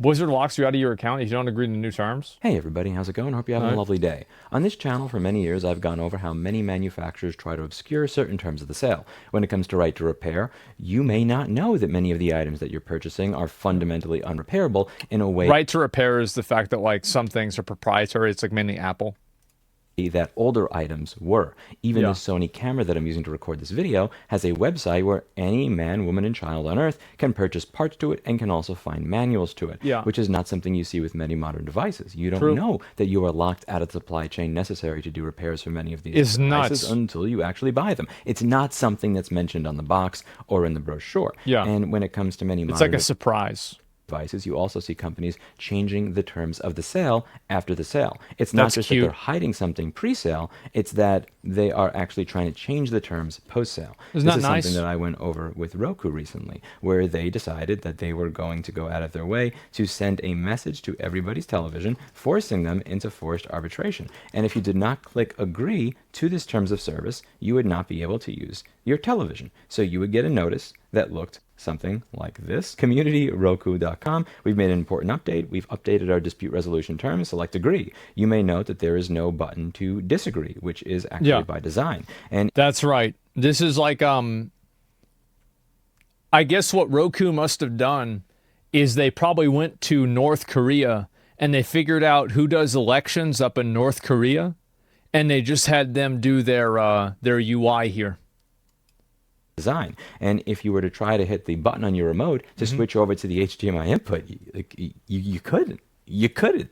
Blizzard locks you out of your account if you don't agree to new terms? Hey everybody, how's it going? Hope you're having a lovely day. On this channel for many years I've gone over how many manufacturers try to obscure certain terms of the sale. When it comes to right to repair, you may not know that many of the items that you're purchasing are fundamentally unrepairable in a way. Right to repair is the fact that like some things are proprietary. It's like mainly Apple. That older items were. Even the Sony camera that I'm using to record this video has a website where any man, woman, and child on Earth can purchase parts to it and can also find manuals to it, which is not something you see with many modern devices. You don't know that you are locked out of the supply chain necessary to do repairs for many of these devices until you actually buy them. It's not something that's mentioned on the box or in the brochure. And when it comes to many modern... It's like a surprise. Devices, you also see companies changing the terms of the sale after the sale. It's not just that they're hiding something pre-sale, it's that they are actually trying to change the terms post-sale. This is something that I went over with Roku recently, where they decided that they were going to go out of their way to send a message to everybody's television, forcing them into forced arbitration. And if you did not click agree to this terms of service, you would not be able to use your television. So you would get a notice that looked something like this. CommunityRoku.com. We've made an important update. We've updated our dispute resolution terms. Select agree. You may note that there is no button to disagree, which is actually by design. And that's right. This is like I guess what Roku must have done is they probably went to North Korea and they figured out who does elections up in North Korea, and they just had them do their UI here. Design. And if you were to try to hit the button on your remote to switch over to the HDMI input, you couldn't. You couldn't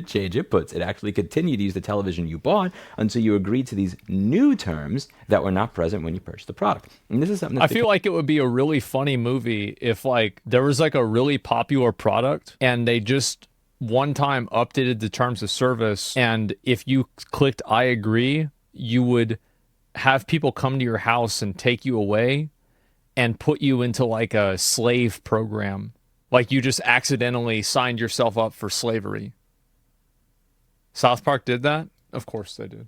change inputs. It actually continued to use the television you bought until you agreed to these new terms that were not present when you purchased the product. And this is something that's I feel like it would be a really funny movie if like there was like a really popular product and they just one time updated the terms of service, and if you clicked I agree, you would have people come to your house and take you away and put you into like a slave program. Like you just accidentally signed yourself up for slavery. South Park did that? Of course they did.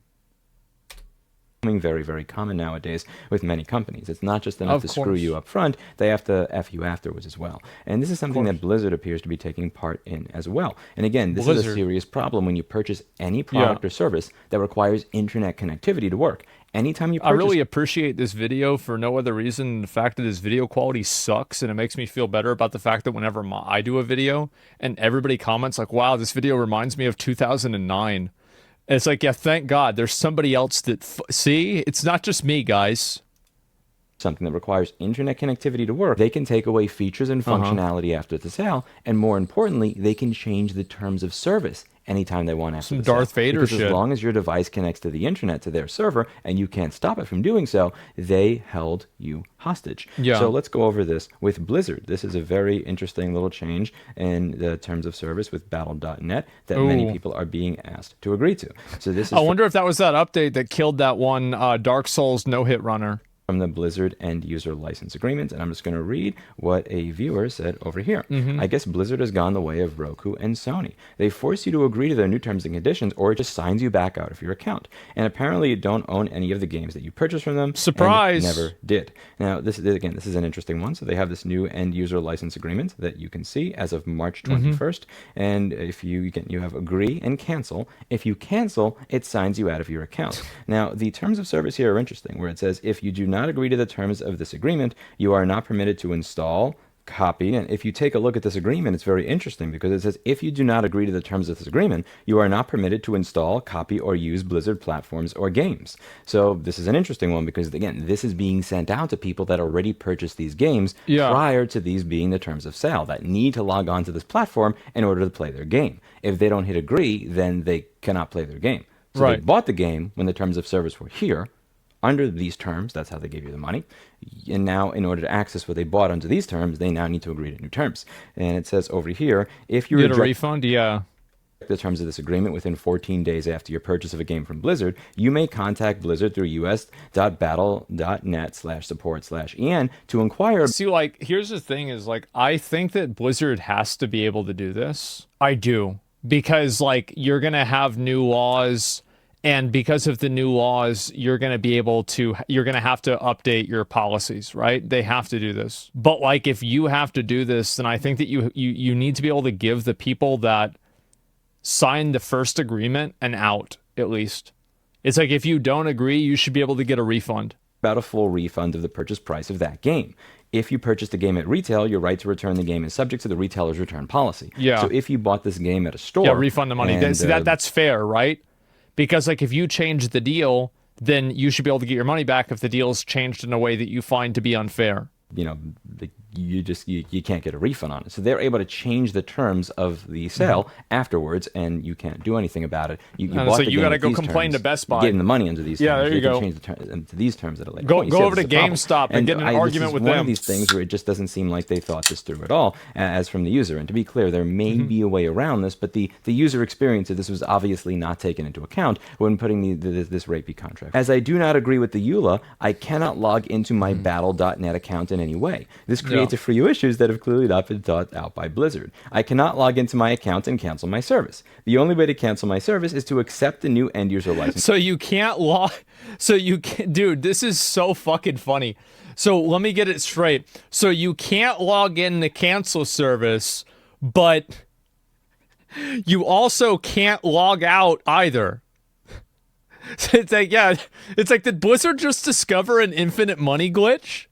Very, very common nowadays with many companies. It's not just enough to screw you up front, they have to F you afterwards as well. And this is something that Blizzard appears to be taking part in as well. And again, this is a serious problem when you purchase any product or service that requires internet connectivity to work. Anytime you purchase... I really appreciate this video for no other reason than the fact that this video quality sucks, and it makes me feel better about the fact that whenever I do a video and everybody comments like, wow, this video reminds me of 2009. It's like, yeah, thank God there's somebody else that... See? It's not just me, guys. Something that requires internet connectivity to work, they can take away features and functionality after the sale, and more importantly, they can change the terms of service anytime they want after the sale. Darth Vader shit. Because as long as your device connects to the internet, to their server, and you can't stop it from doing so, they held you hostage. So let's go over this with Blizzard. This is a very interesting little change in the terms of service with Battle.net that many people are being asked to agree to. So this is... I wonder if that was that update that killed that one Dark Souls no-hit runner. From the Blizzard end user license agreement, and I'm just going to read what a viewer said over here. I guess Blizzard has gone the way of Roku and Sony. They force you to agree to their new terms and conditions, or it just signs you back out of your account. And apparently you don't own any of the games that you purchased from them. Surprise! And never did. Now, this is an interesting one. So they have this new end user license agreement that you can see as of March 21st. And if you have agree and cancel. If you cancel, it signs you out of your account. Now, the terms of service here are interesting, where it says if you do not agree to the terms of this agreement, you are not permitted to install, copy, and if you take a look at this agreement, it's very interesting because it says if you do not agree to the terms of this agreement, you are not permitted to install, copy, or use Blizzard platforms or games. So this is an interesting one because, again, this is being sent out to people that already purchased these games prior to these being the terms of sale, that need to log on to this platform in order to play their game. If they don't hit agree, then they cannot play their game. So they bought the game when the terms of service were here, under these terms. That's how they gave you the money. And now, in order to access what they bought under these terms, they now need to agree to new terms. And it says over here, if you get a refund, the terms of this agreement within 14 days after your purchase of a game from Blizzard, you may contact Blizzard through us.battle.net/support/en to inquire. See, like, here's the thing is, like, I think that Blizzard has to be able to do this. I do. Because, like, you're going to have new laws And because of the new laws, you're going to have to update your policies, right? They have to do this. But like, if you have to do this, then I think that you need to be able to give the people that signed the first agreement an out, at least. It's like, if you don't agree, you should be able to get a refund. About a full refund of the purchase price of that game. If you purchased a game at retail, your right to return the game is subject to the retailer's return policy. Yeah. So if you bought this game at a store... Yeah, refund the money. And, See, that's fair, right? Because like, if you change the deal, then you should be able to get your money back if the deal's changed in a way that you find to be unfair. You know, you can't get a refund on it. So they're able to change the terms of the sale afterwards, and you can't do anything about it. You bought so the you game got to at go these complain terms, to Best Buy. You gave them the money under these terms. Yeah, there you they go. Can change to these terms at a later Go point. You see, over to that's the problem. GameStop and get in an argument with them. This is one of these things where it just doesn't seem like they thought this through at all, as from the user. And to be clear, there may be a way around this, but the user experience of this was obviously not taken into account when putting this rapey contract. As I do not agree with the EULA, I cannot log into my battle.net account in any way. This creates a few issues that have clearly not been thought out by Blizzard. I cannot log into my account and cancel my service. The only way to cancel my service is to accept the new end user license. So you can't log. So you can't, dude. This is so fucking funny. So let me get it straight. So you can't log in the cancel service, but you also can't log out either. It's like, yeah, it's like, did Blizzard just discover an infinite money glitch?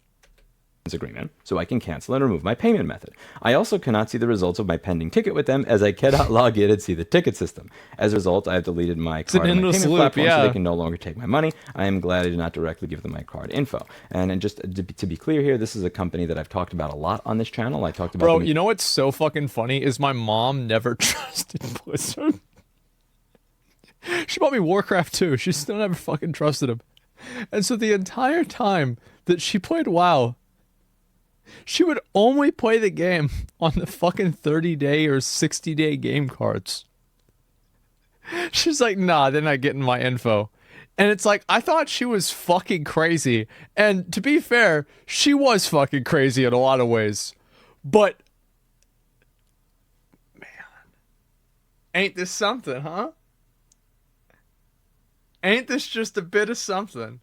Agreement, so I can cancel and remove my payment method. I also cannot see the results of my pending ticket with them, as I cannot log in and see the ticket system. As a result, I have deleted my card on my payment platform, so they can no longer take my money. I am glad I did not directly give them my card info. And just to be clear here, this is a company that I've talked about a lot on this channel. I talked about... Bro, you know what's so fucking funny is my mom never trusted Blizzard. She bought me Warcraft 2. She still never fucking trusted him. And so the entire time that she played WoW, she would only play the game on the fucking 30-day or 60-day game cards. She's like, nah, they're not getting my info. And it's like, I thought she was fucking crazy. And to be fair, she was fucking crazy in a lot of ways. But, man, ain't this something, huh? Ain't this just a bit of something?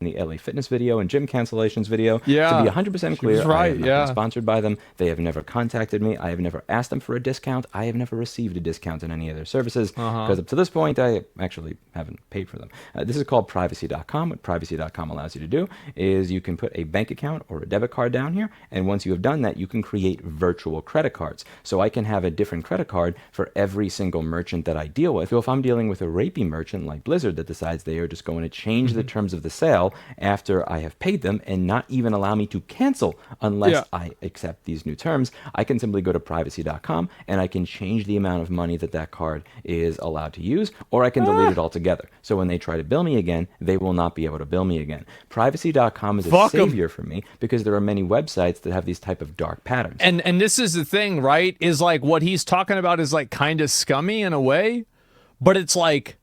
The LA Fitness video and gym cancellations video. Yeah, to be 100% clear, right, I have not been sponsored by them. They have never contacted me. I have never asked them for a discount. I have never received a discount on any of their services, because up to this point, I actually haven't paid for them. This is called Privacy.com. What Privacy.com allows you to do is you can put a bank account or a debit card down here, and once you have done that, you can create virtual credit cards. So I can have a different credit card for every single merchant that I deal with. So if I'm dealing with a rapey merchant like Blizzard that decides they are just going to change the terms of the sale after I have paid them and not even allow me to cancel unless I accept these new terms, I can simply go to Privacy.com and I can change the amount of money that card is allowed to use, or I can delete it altogether. So when they try to bill me again, they will not be able to bill me again. Privacy.com is a savior for me, because there are many websites that have these type of dark patterns. And this is the thing, right? Is like, what he's talking about is like kind of scummy in a way, but it's like,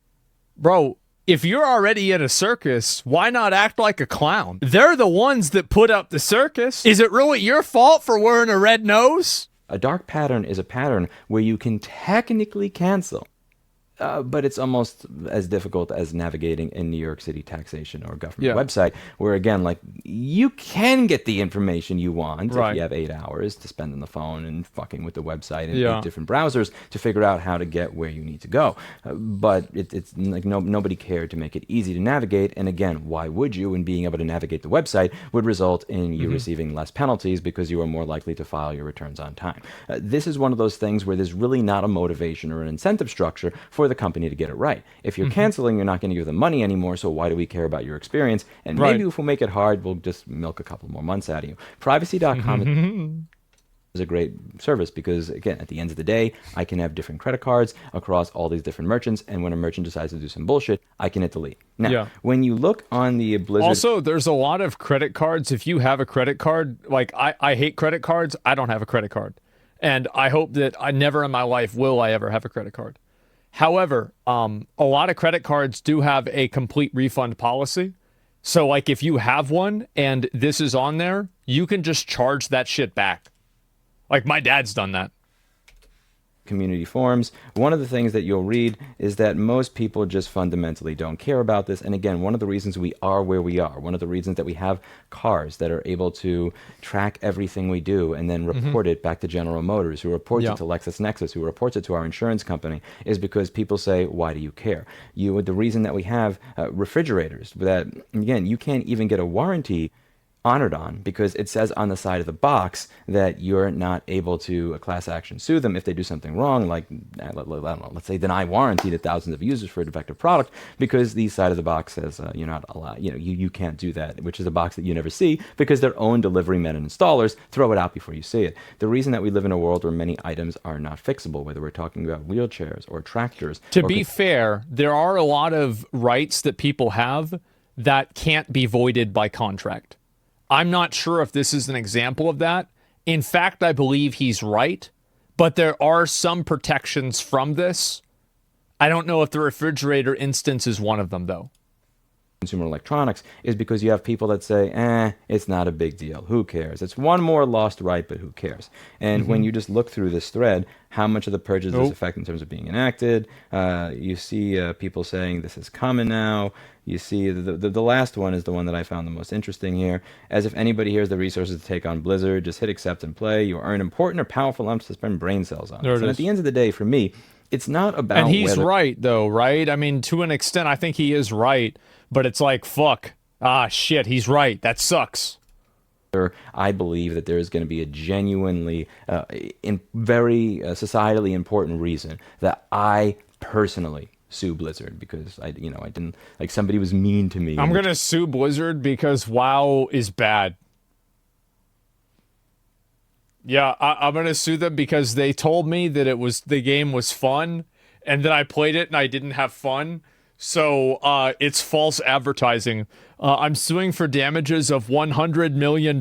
bro, if you're already in a circus, why not act like a clown? They're the ones that put up the circus. Is it really your fault for wearing a red nose? A dark pattern is a pattern where you can technically cancel, but it's almost as difficult as navigating a New York City taxation or government website, where again, like, you can get the information you want if you have 8 hours to spend on the phone and fucking with the website and 8 different browsers to figure out how to get where you need to go. But it's like nobody cared to make it easy to navigate. And again, why would you? And being able to navigate the website would result in you receiving less penalties, because you are more likely to file your returns on time. This is one of those things where there's really not a motivation or an incentive structure for the company to get it right. If you're canceling, you're not going to give them money anymore, so why do we care about your experience? And maybe if we make it hard, we'll just milk a couple more months out of you. Privacy.com is a great service, because again, at the end of the day, I can have different credit cards across all these different merchants, and when a merchant decides to do some bullshit, I can hit delete. Now, when you look on the Blizzard... Also, there's a lot of credit cards. If you have a credit card, like, I hate credit cards. I don't have a credit card. And I hope that I never in my life will I ever have a credit card. However, a lot of credit cards do have a complete refund policy. So, like, if you have one and this is on there, you can just charge that shit back. Like, my dad's done that. community forums, one of the things that you'll read is that most people just fundamentally don't care about this. And again, one of the reasons we are where we are, one of the reasons that we have cars that are able to track everything we do and then report it back to General Motors, who reports it to LexisNexis, who reports it to our insurance company, is because people say, why do you care? The reason that we have refrigerators that, again, you can't even get a warranty honored on because it says on the side of the box that you're not able to class action sue them if they do something wrong, like, I don't know, let's say deny warranty to thousands of users for a defective product, because the side of the box says you're not allowed, you can't do that, which is a box that you never see because their own delivery men and installers throw it out before you see it. The reason that we live in a world where many items are not fixable, whether we're talking about wheelchairs or tractors. To be fair, there are a lot of rights that people have that can't be voided by contract. I'm not sure if this is an example of that. In fact, I believe he's right, but there are some protections from this. I don't know if the refrigerator instance is one of them, though. Consumer electronics is because you have people that say, it's not a big deal. Who cares? It's one more lost right, but who cares? And when you just look through this thread, how much of the purge does this affect in terms of being enacted? You see people saying this is common now. You see the last one is the one that I found the most interesting here. As if anybody here has the resources to take on Blizzard, just hit accept and play. You earn important or powerful lumps to spend brain cells on. And at the end of the day, for me, it's not about And he's right, though, right? I mean, to an extent, I think he is right. But it's like, fuck. Ah, shit, he's right. That sucks. I believe that there is going to be a genuinely, very societally important reason that I personally sue Blizzard because I didn't, like, somebody was mean to me. I'm going to sue Blizzard because WoW is bad. Yeah, I'm going to sue them because they told me that the game was fun, and then I played it and I didn't have fun. So it's false advertising. I'm suing for damages of $100 million.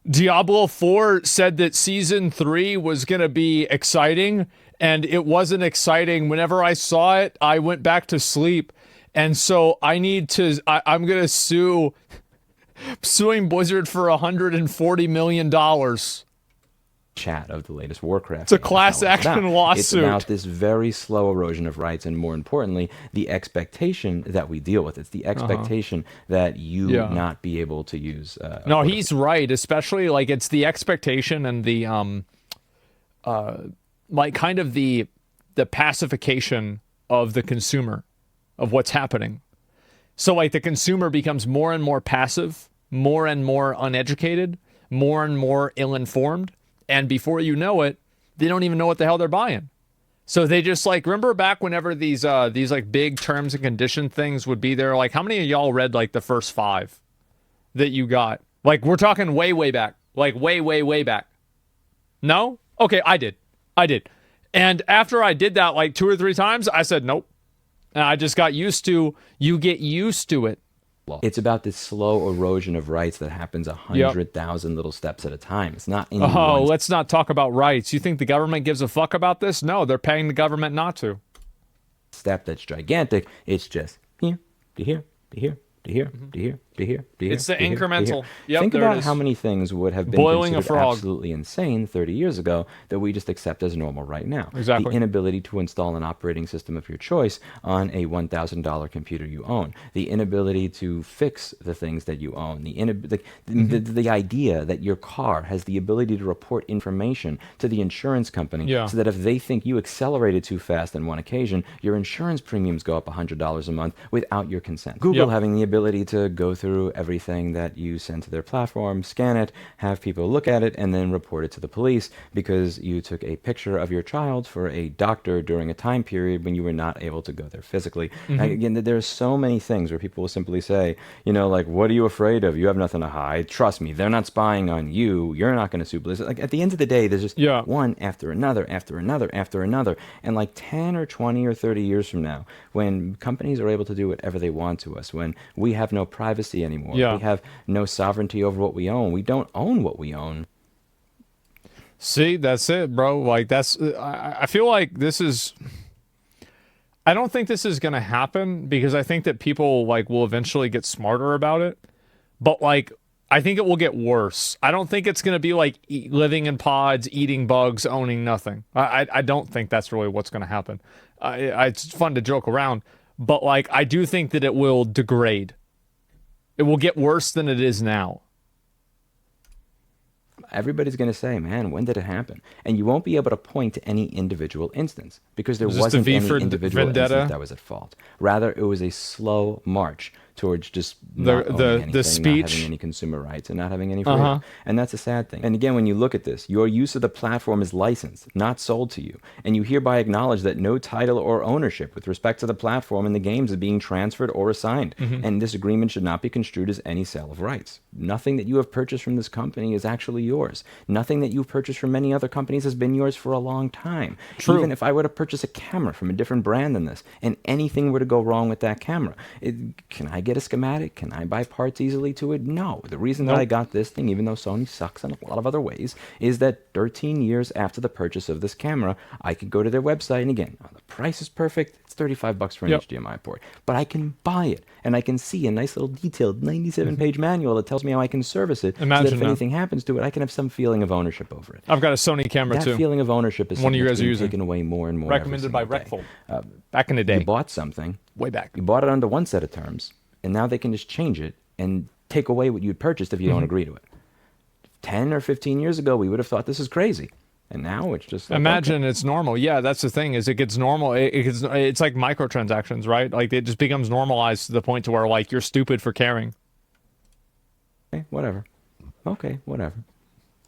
Diablo 4 said that Season 3 was going to be exciting, and it wasn't exciting. Whenever I saw it, I went back to sleep. And so I'm going to suing Blizzard for $140 million. Chat of the latest Warcraft. It's a class action lawsuit. It's about this very slow erosion of rights, and more importantly, the expectation that we deal with. It's the expectation that you not be able to use. No, he's right. Especially like it's the expectation and the like kind of the pacification of the consumer of what's happening. So like the consumer becomes more and more passive, more and more uneducated, more and more ill-informed. And before you know it, they don't even know what the hell they're buying. So they just like, remember back whenever these like big terms and condition things would be there, like how many of y'all read like the first 5 that you got? Like we're talking way back, like way back. No? Okay, I did. And after I did that like 2 or 3 times, I said, nope. And I just got used to, you get used to it. It's about this slow erosion of rights that happens 100,000 little steps at a time. It's not any one let's not talk about rights. You think the government gives a fuck about this? No, they're paying the government not to. Step that's gigantic. It's just here, to here, to here, to here, to here, to here, to here. It's the incremental. Yep, think about how many things would have been boiling considered a frog. Absolutely insane 30 years ago that we just accept as normal right now. Exactly. The inability to install an operating system of your choice on a $1,000 computer you own. The inability to fix the things that you own. The idea that your car has the ability to report information to the insurance company so that if they think you accelerated too fast on one occasion, your insurance premiums go up $100 a month without your consent. Google having the ability to go through everything that you send to their platform, scan it, have people look at it, and then report it to the police because you took a picture of your child for a doctor during a time period when you were not able to go there physically. Again, there's so many things where people will simply say, like, what are you afraid of? You have nothing to hide. Trust me, they're not spying on you. You're not going to sue Blizzard. Like, at the end of the day, there's just one after another, after another, after another. And like 10 or 20 or 30 years from now, when companies are able to do whatever they want to us, when we have no privacy anymore, we have no sovereignty over what we own. We don't own what we own. See, that's it, bro. Like that's, I feel like this is, I don't think this is going to happen because I think that people like will eventually get smarter about it. But like, I think it will get worse. I don't think it's going to be like living in pods, eating bugs, owning nothing. I don't think that's really what's going to happen. It's fun to joke around, but like I do think that it will degrade. It will get worse than it is now. Everybody's going to say, man, when did it happen? And you won't be able to point to any individual instance because there wasn't any individual instance that was at fault. Rather, it was a slow march towards just not owning anything, the speech, not having any consumer rights, and not having any freedom. And that's a sad thing. And again, when you look at this, your use of the platform is licensed, not sold to you. And you hereby acknowledge that no title or ownership with respect to the platform and the games is being transferred or assigned. And this agreement should not be construed as any sale of rights. Nothing that you have purchased from this company is actually yours. Nothing that you've purchased from many other companies has been yours for a long time. True. Even if I were to purchase a camera from a different brand than this, and anything were to go wrong with that camera, can I get a schematic? Can I buy parts easily to it? No. The reason that I got this thing, even though Sony sucks in a lot of other ways, is that 13 years after the purchase of this camera, I could go to their website, and again, the price is perfect. It's $35 for an HDMI port. But I can buy it, and I can see a nice little detailed 97-page manual that tells me how I can service it. Imagine so that if anything happens to it, I can have some feeling of ownership over it. I've got a Sony camera that too. That feeling of ownership is one of you something guys that's are being using. taken away more and more. Recommended by Recfold. Back in the day. You bought something. Way back. You bought it under one set of terms, and now they can just change it and take away what you'd purchased if you don't agree to it. 10 or 15 years ago, we would have thought this is crazy. And now it's just like, imagine it's normal. Yeah, that's the thing. Is it gets normal. It's like microtransactions, right? Like it just becomes normalized to the point to where like you're stupid for caring. Okay, whatever. Okay, whatever.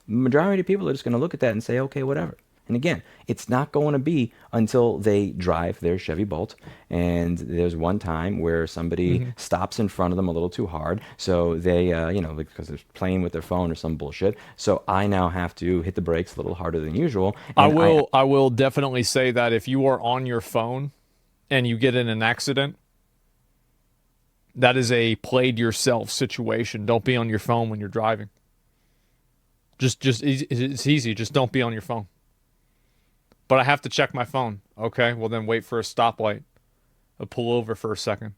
The majority of people are just going to look at that and say, okay, whatever. And again, it's not going to be until they drive their Chevy Bolt, and there's one time where somebody stops in front of them a little too hard, so they, because they're playing with their phone or some bullshit. So I now have to hit the brakes a little harder than usual. I will definitely say that if you are on your phone and you get in an accident, that is a played yourself situation. Don't be on your phone when you're driving. It's easy. Just don't be on your phone. But I have to check my phone. Okay, well then wait for a stoplight. I'll pull over for a second.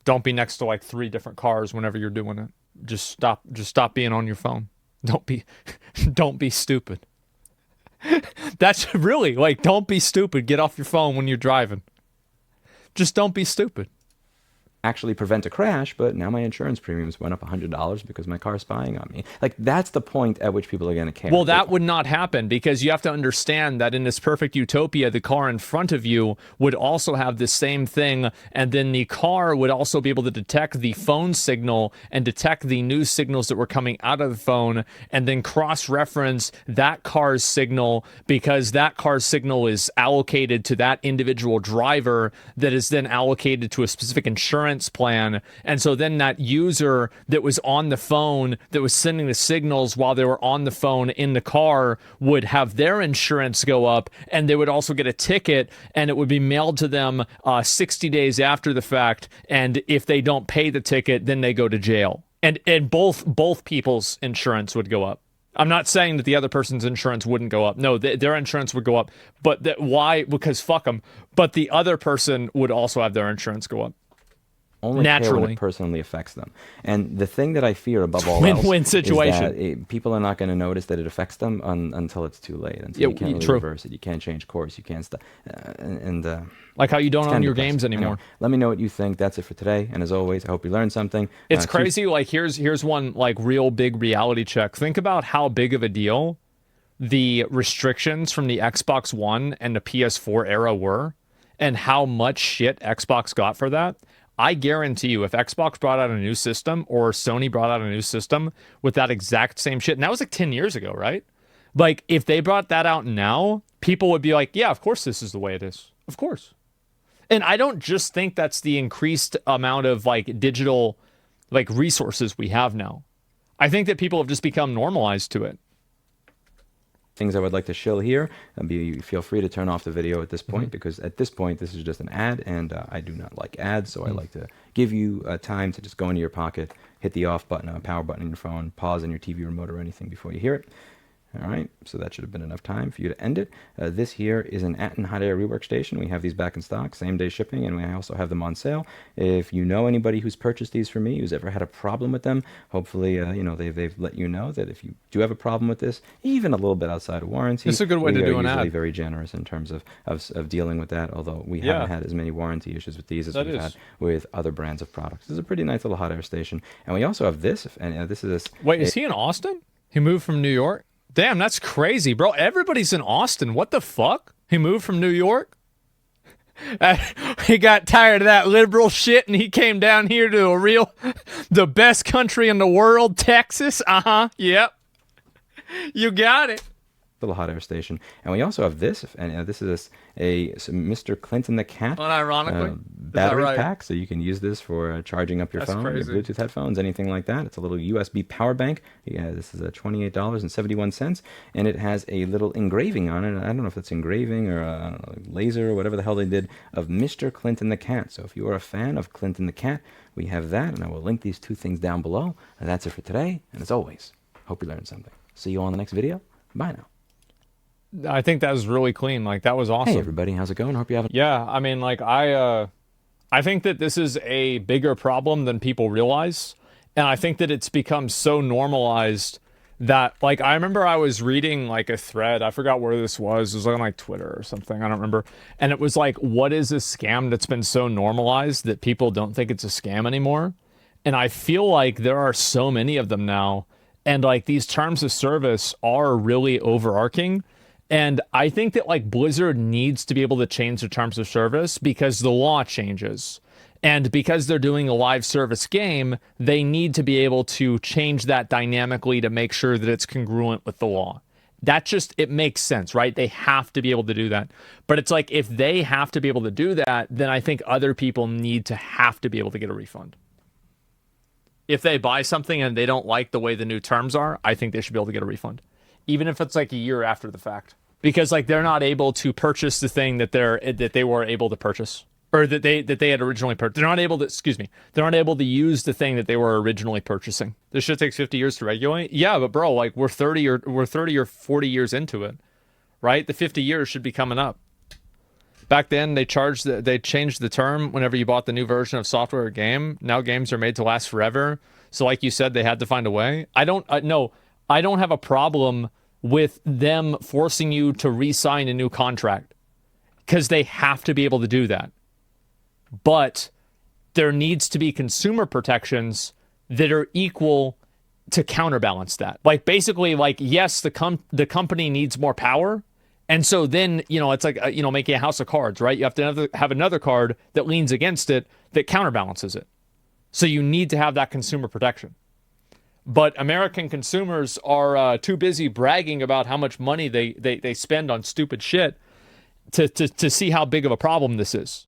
Don't be next to like 3 different cars whenever you're doing it. Just stop being on your phone. Don't be stupid. That's really like, don't be stupid. Get off your phone when you're driving. Just don't be stupid. Actually prevent a crash, but now my insurance premiums went up $100 because my car's spying on me. Like, that's the point at which people are going to care. Well, that would not happen because you have to understand that in this perfect utopia, the car in front of you would also have the same thing, and then the car would also be able to detect the phone signal and detect the news signals that were coming out of the phone, and then cross-reference that car's signal because that car's signal is allocated to that individual driver that is then allocated to a specific insurance plan. And so then that user that was on the phone that was sending the signals while they were on the phone in the car would have their insurance go up, and they would also get a ticket, and it would be mailed to them 60 days after the fact. And if they don't pay the ticket, then they go to jail. And both people's insurance would go up. I'm not saying that the other person's insurance wouldn't go up. No, their insurance would go up. But why? Because fuck them. But the other person would also have their insurance go up. Only care when it personally affects them. And the thing that I fear above all else win-win situation. Is that people are not going to notice that it affects them until it's too late. Until you can't really reverse it. You can't change course. You can't stop. Like how you don't own your games anymore. Let me know what you think. That's it for today. And as always, I hope you learned something. It's crazy. Like here's one like real big reality check. Think about how big of a deal the restrictions from the Xbox One and the PS4 era were, and how much shit Xbox got for that. I guarantee you, if Xbox brought out a new system or Sony brought out a new system with that exact same shit, and that was like 10 years ago, right? Like, if they brought that out now, people would be like, yeah, of course this is the way it is. Of course. And I don't just think that's the increased amount of, like, digital, like, resources we have now. I think that people have just become normalized to it. Things I would like to shill here, feel free to turn off the video at this point, because at this point this is just an ad, and I do not like ads, so I like to give you time to just go into your pocket, hit the off button, power button on your phone, pause on your TV remote or anything before you hear it. All right, so that should have been enough time for you to end it. This here is an Atten hot air rework station. We have these back in stock, same day shipping, and we also have them on sale. If you know anybody who's purchased these from me, who's ever had a problem with them, hopefully, they've let you know that if you do have a problem with this, even a little bit outside of warranty, it's a good way to do an usually ad. very generous in terms of dealing with that. Although we haven't had as many warranty issues with these as we've had with other brands of products. This is a pretty nice little hot air station, and we also have this. And this is Wait, is he in Austin? He moved from New York? Damn, that's crazy, bro. Everybody's in Austin. What the fuck? He moved from New York? He got tired of that liberal shit and he came down here to the best country in the world, Texas. Yep. You got it. Little hot air station, and we also have this, and this is a Mr. Clinton the Cat unironically battery pack, so you can use this for charging up your phone, crazy. your Bluetooth headphones, anything like that. It's a little USB power bank. Yeah, this is $28.71, and it has a little engraving on it. I don't know if it's engraving or I don't know, laser or whatever the hell they did of Mr. Clinton the Cat. So if you are a fan of Clinton the Cat, we have that, and I will link these two things down below. And that's it for today. And as always, hope you learned something. See you all in the next video. Bye now. I think that was really clean. Like, that was awesome. Hey everybody, how's it going? Hope you have. Yeah, I mean, like, I think that this is a bigger problem than people realize, and I think that it's become so normalized that, like, I remember I was reading like a thread. I forgot where this was. It was on like Twitter or something. I don't remember. And it was like, what is a scam that's been so normalized that people don't think it's a scam anymore? And I feel like there are so many of them now, and like these terms of service are really overarching. And I think that like Blizzard needs to be able to change the terms of service because the law changes. And because they're doing a live service game, they need to be able to change that dynamically to make sure that it's congruent with the law. That just, it makes sense, right? They have to be able to do that. But it's like, if they have to be able to do that, then I think other people need to have to be able to get a refund. If they buy something and they don't like the way the new terms are, I think they should be able to get a refund. Even if it's like a year after the fact. Because like they're not able to purchase the thing that they were able to purchase, or that they had originally purchased. They're not able to, they're not able to use the thing that they were originally purchasing. This shit takes 50 years to regulate. Yeah, but bro, like we're 30 or 40 years into it, right? The 50 years should be coming up. Back then, they changed the term whenever you bought the new version of software or game. Now games are made to last forever. So like you said, they had to find a way. I don't have a problem with them forcing you to re-sign a new contract, because they have to be able to do that. But there needs to be consumer protections that are equal to counterbalance that. Like basically, like, yes, the company needs more power, and so then, it's like making a house of cards, right? You have to have another card that leans against it that counterbalances it. So you need to have that consumer protection. But American consumers are too busy bragging about how much money they spend on stupid shit to see how big of a problem this is.